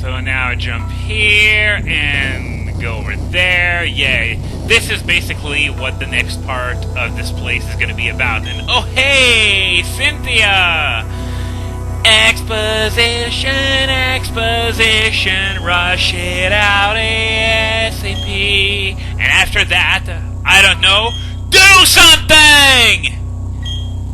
So now I jump here and go over there. Yay. This is basically what the next part of this place is going to be about. And oh hey, Cynthia! Exposition, exposition, rush it out ASAP. And after that, I don't know, do something!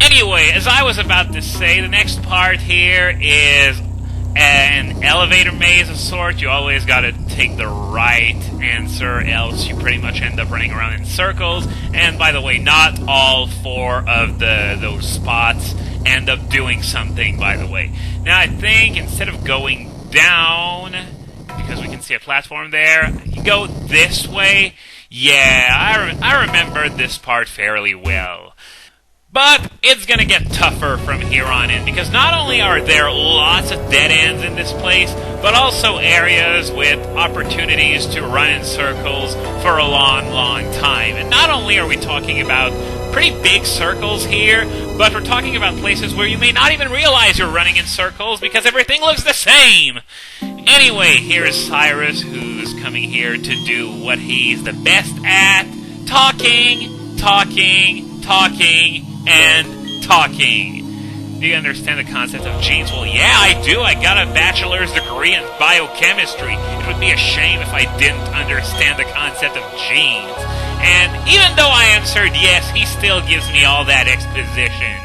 Anyway, as I was about to say, the next part here is an elevator maze of sort. You always gotta take the right answer, else you pretty much end up running around in circles. And by the way, not all 4 of those spots end up doing something, by the way. Now, I think instead of going down, because we can see a platform there, you go this way. Yeah, I remember this part fairly well. But it's gonna get tougher from here on in, because not only are there lots of dead ends in this place, but also areas with opportunities to run in circles for a long, long time. And not only are we talking about pretty big circles here, but we're talking about places where you may not even realize you're running in circles because everything looks the same. Anyway, here's Cyrus, who's coming here to do what he's the best at: talking, and talking. Do you understand the concept of genes? Well, yeah, I do. I got a bachelor's degree in biochemistry. It would be a shame if I didn't understand the concept of genes. And even though I answered yes, he still gives me all that exposition.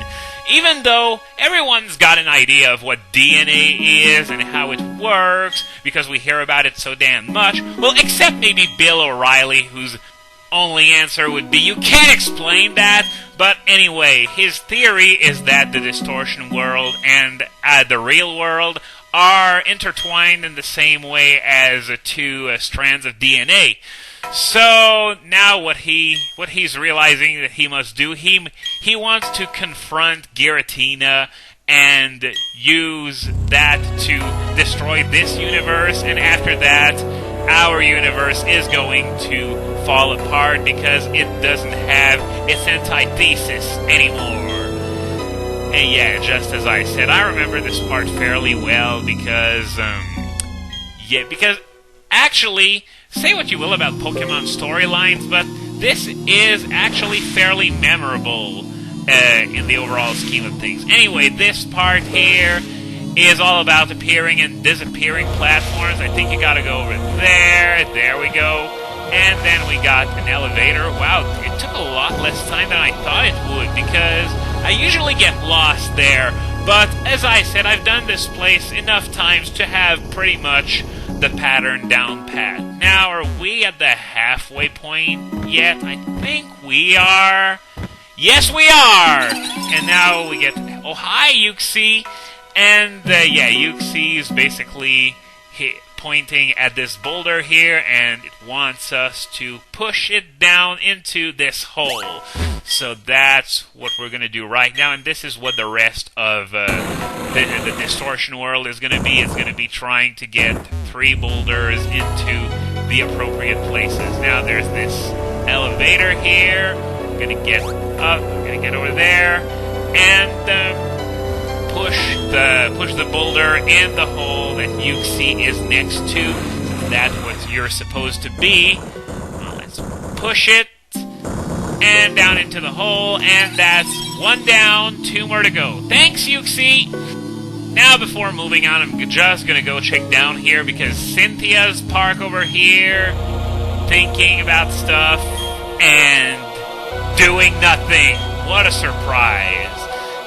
Even though everyone's got an idea of what DNA is and how it works, because we hear about it so damn much, well, except maybe Bill O'Reilly, whose only answer would be, you can't explain that. But anyway, his theory is that the Distortion World and the real world are intertwined in the same way as 2 strands of DNA. So now what he's realizing that he must do, he wants to confront Giratina and use that to destroy this universe, and after that, our universe is going to fall apart because it doesn't have its antithesis anymore. And yeah, just as I said, I remember this part fairly well because actually, say what you will about Pokémon storylines, but this is actually fairly memorable in the overall scheme of things. Anyway, this part here is all about appearing and disappearing platforms. I think you gotta go over there. There we go. And then we got an elevator. Wow, it took a lot less time than I thought it would, because I usually get lost there. But as I said, I've done this place enough times to have pretty much the pattern down pat. Now, are we at the halfway point yet? I think we are. Yes, we are! And now we get... Oh, hi, Yuxi! And, yeah, Yuxi is basically pointing at this boulder here, and it wants us to push it down into this hole. So that's what we're going to do right now, and this is what the rest of the Distortion World is going to be. It's going to be trying to get 3 boulders into the appropriate places. Now, there's this elevator here. We're going to get up, we're going to get over there, and push the boulder in the hole that Yuxi is next to. That's what you're supposed to be. Well, let's push it, and down into the hole, and that's 1 down, 2 more to go. Thanks, Yuxi! Now, before moving on, I'm just gonna go check down here, because Cynthia's parked over here, thinking about stuff, and doing nothing. What a surprise.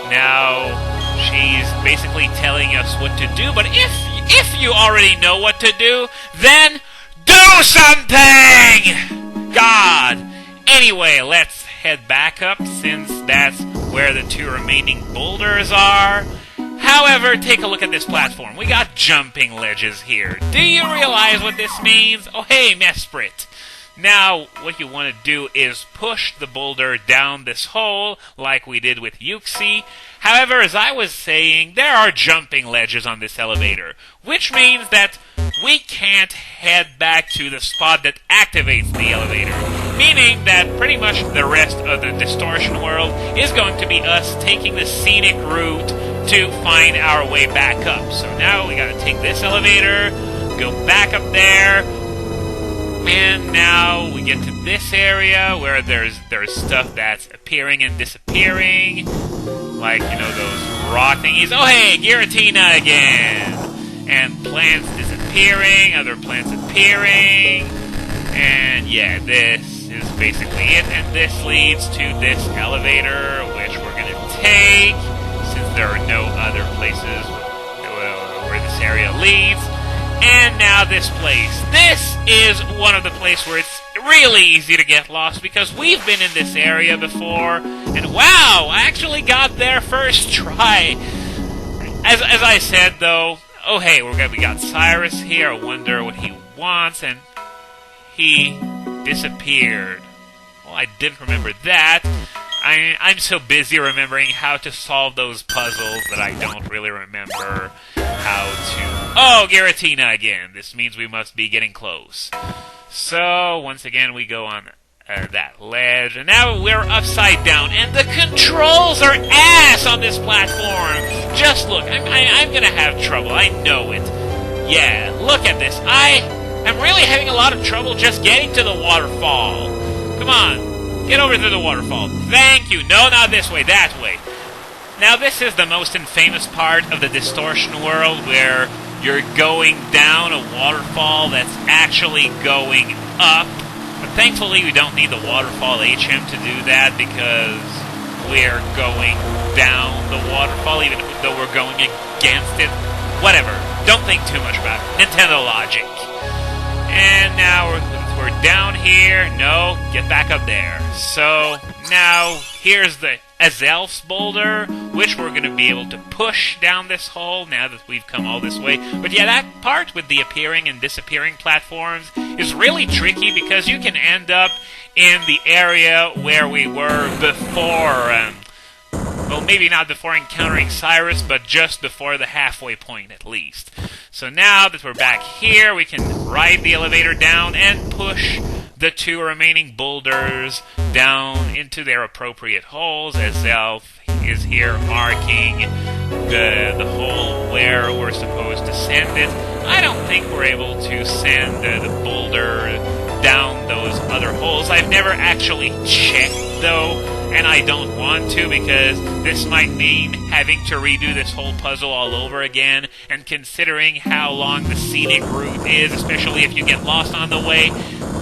Now, she's basically telling us what to do, but if you already know what to do, then do something! God! Anyway, let's head back up, since that's where the 2 remaining boulders are. However, take a look at this platform. We got jumping ledges here. Do you realize what this means? Oh, hey, Mesprit. Now, what you want to do is push the boulder down this hole, like we did with Yuxi. However, as I was saying, there are jumping ledges on this elevator, which means that we can't head back to the spot that activates the elevator. Meaning that pretty much the rest of the Distortion World is going to be us taking the scenic route to find our way back up. So now we gotta take this elevator, go back up there. And now we get to this area where there's stuff that's appearing and disappearing. Like, you know, those rock thingies. Oh, hey, Giratina again! And plants disappearing, other plants appearing. And yeah, this is basically it. And this leads to this elevator, which we're going to take, since there are no other places where this area leads. And now this place. This is one of the places where it's really easy to get lost because we've been in this area before. And wow, I actually got there first try. As I said though, oh hey, we got Cyrus here. I wonder what he wants, and he disappeared. Well, I didn't remember that. I'm so busy remembering how to solve those puzzles that I don't really remember how to... Oh, Giratina again. This means we must be getting close. So, once again, we go on that ledge, and now we're upside down, and the controls are ass on this platform! Just look, I'm gonna have trouble, I know it. Yeah, look at this. I'm really having a lot of trouble just getting to the waterfall. Come on, get over to the waterfall. Thank you. No, not this way, that way. Now, this is the most infamous part of the Distortion World, where you're going down a waterfall that's actually going up. But thankfully, we don't need the waterfall HM to do that, because we're going down the waterfall, even though we're going against it. Whatever. Don't think too much about it. Nintendo logic. And now we're down here. No, get back up there. So, now, here's the Azelf's boulder, which we're going to be able to push down this hole now that we've come all this way. But yeah, that part with the appearing and disappearing platforms is really tricky because you can end up in the area where we were before, well, maybe not before encountering Cyrus, but just before the halfway point at least. So now that we're back here, we can ride the elevator down and push the two remaining boulders down into their appropriate holes, as Zelf is here marking the hole where we're supposed to send it. I don't think we're able to send the boulder down those other holes. I've never actually checked, though, and I don't want to, because this might mean having to redo this whole puzzle all over again, and considering how long the scenic route is, especially if you get lost on the way,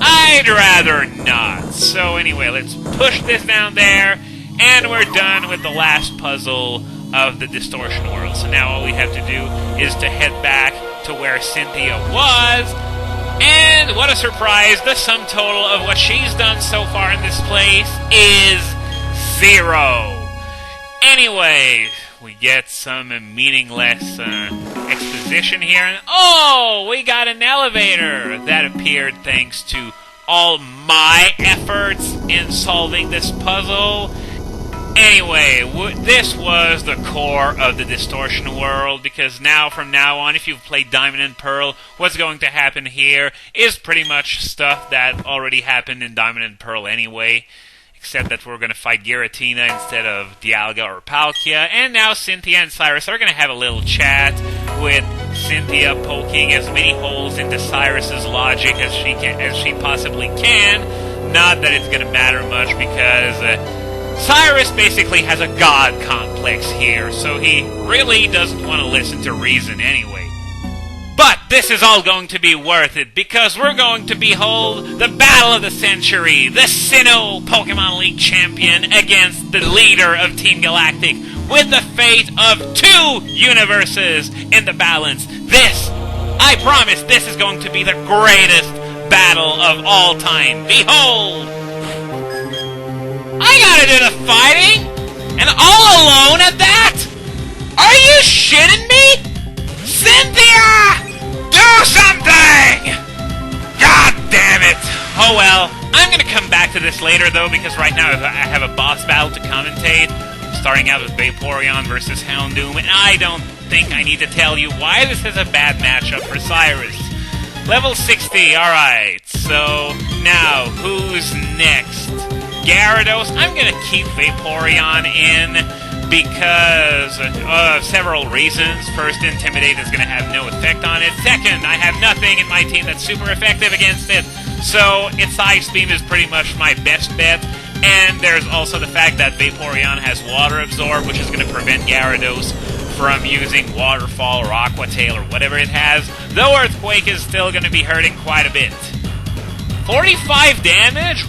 I'd rather not. So anyway, let's push this down there, and we're done with the last puzzle of the Distortion World. So now all we have to do is to head back to where Cynthia was, and what a surprise, the sum total of what she's done so far in this place is 0. Anyway, we get some meaningless exposition here, and oh, we got an elevator that appeared thanks to all my efforts in solving this puzzle. Anyway, this was the core of the Distortion World, because now, from now on, if you've played Diamond and Pearl, what's going to happen here is pretty much stuff that already happened in Diamond and Pearl anyway, except that we're going to fight Giratina instead of Dialga or Palkia, and now Cynthia and Cyrus are going to have a little chat, with Cynthia poking as many holes into Cyrus's logic as she possibly can. Not that it's going to matter much, because Cyrus basically has a god complex here, so he really doesn't want to listen to reason anyway. But this is all going to be worth it, because we're going to behold the battle of the century, the Sinnoh Pokemon League champion against the leader of Team Galactic, with the fate of 2 universes in the balance. This, I promise, this is going to be the greatest battle of all time. Behold! I gotta do the fighting? And all alone at that? Are you shitting me? Cynthia! Do something! God damn it! Oh well, I'm gonna come back to this later though, because right now I have a boss battle to commentate, starting out with Vaporeon versus Houndoom, and I don't think I need to tell you why this is a bad matchup for Cyrus. Level 60, alright, so now, who's next? Gyarados, I'm gonna keep Vaporeon in, because of several reasons. First, Intimidate is going to have no effect on it. Second, I have nothing in my team that's super effective against it, so its Ice Beam is pretty much my best bet. And there's also the fact that Vaporeon has Water Absorb, which is going to prevent Gyarados from using Waterfall or Aqua Tail or whatever it has, though Earthquake is still going to be hurting quite a bit. 45 damage?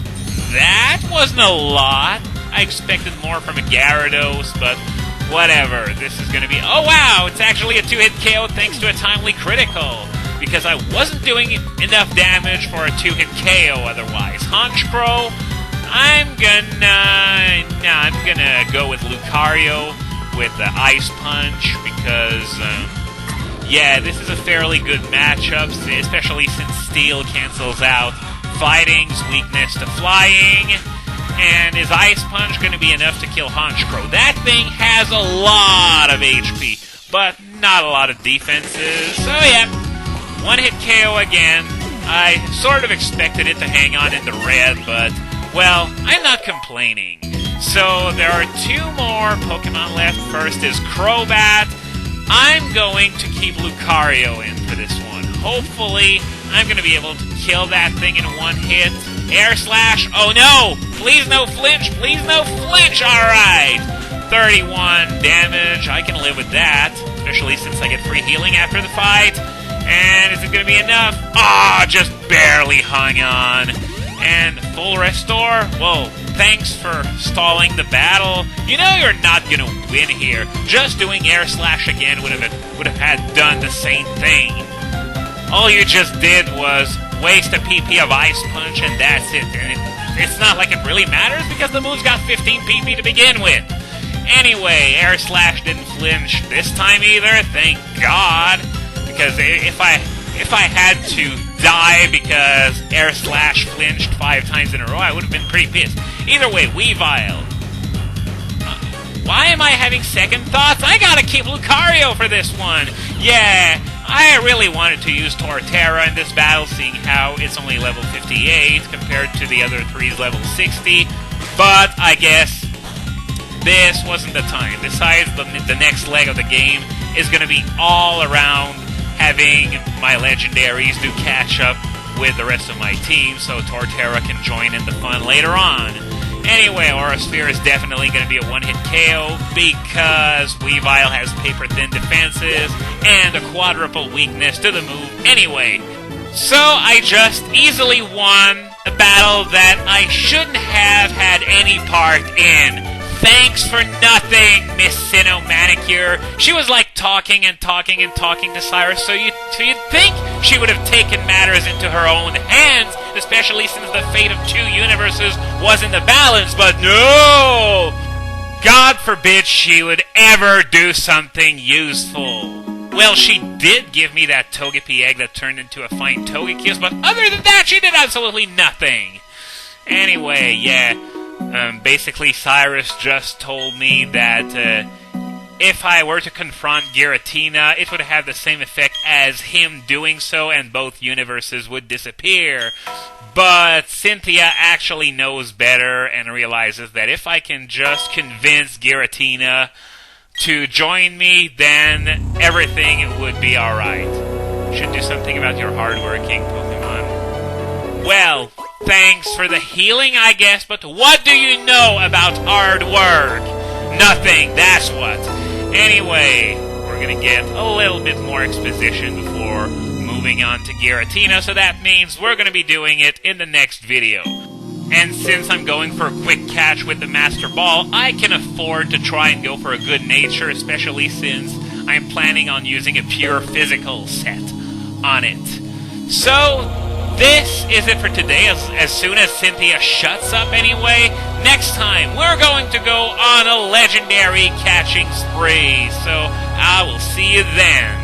That wasn't a lot. I expected more from a Gyarados, but whatever. This is going to be... Oh, wow! It's actually a 2-hit KO thanks to a timely critical, because I wasn't doing enough damage for a 2-hit KO otherwise. Honchkrow, I'm gonna go with Lucario with the Ice Punch, because, yeah, this is a fairly good matchup, especially since Steel cancels out Fighting's weakness to Flying. And is Ice Punch going to be enough to kill Honchkrow? That thing has a lot of HP, but not a lot of defenses. So yeah, 1-hit KO again. I sort of expected it to hang on in the red, but, well, I'm not complaining. So there are 2 more Pokemon left. First is Crobat. I'm going to keep Lucario in for this one. Hopefully, I'm going to be able to kill that thing in 1 hit. Air Slash. Oh no! Please no flinch! Please no flinch! Alright! 31 damage. I can live with that, especially since I get free healing after the fight. And is it going to be enough? Ah, just barely hung on. And full restore? Whoa, thanks for stalling the battle. You know you're not going to win here. Just doing Air Slash again would have had done the same thing. All you just did was waste a PP of Ice Punch, and that's it. And it's not like it really matters, because the move's got 15 PP to begin with. Anyway, Air Slash didn't flinch this time either, thank God. Because if I had to die because Air Slash flinched 5 times in a row, I would have been pretty pissed. Either way, Weavile. Why am I having second thoughts? I gotta keep Lucario for this one. Yeah, I really wanted to use Torterra in this battle, seeing how it's only level 58 compared to the other 3's level 60. But I guess this wasn't the time. Besides, the next leg of the game is going to be all around having my legendaries do catch up with the rest of my team, so Torterra can join in the fun later on. Anyway, Aura Sphere is definitely going to be a 1-hit KO because Weavile has paper-thin defenses and a quadruple weakness to the move anyway. So I just easily won a battle that I shouldn't have had any part in. Thanks for nothing, Miss Sinnoh Manicure. She was like talking and talking and talking to Cyrus, so you'd think she would have taken matters into her own hands, especially since the fate of 2 universes was in the balance, but no! God forbid she would ever do something useful. Well, she did give me that Togepi egg that turned into a fine Togekiss, but other than that, she did absolutely nothing. Anyway, yeah. Basically, Cyrus just told me that if I were to confront Giratina, it would have the same effect as him doing so, and both universes would disappear. But Cynthia actually knows better and realizes that if I can just convince Giratina to join me, then everything would be alright. Should do something about your hardworking Pokemon. Well, thanks for the healing, I guess, but what do you know about hard work? Nothing, that's what. Anyway, we're gonna get a little bit more exposition before moving on to Giratina, so that means we're gonna be doing it in the next video. And since I'm going for a quick catch with the Master Ball, I can afford to try and go for a good nature, especially since I'm planning on using a pure physical set on it. So, this is it for today, as soon as Cynthia shuts up anyway. Next time, we're going to go on a legendary catching spree, so I will see you then.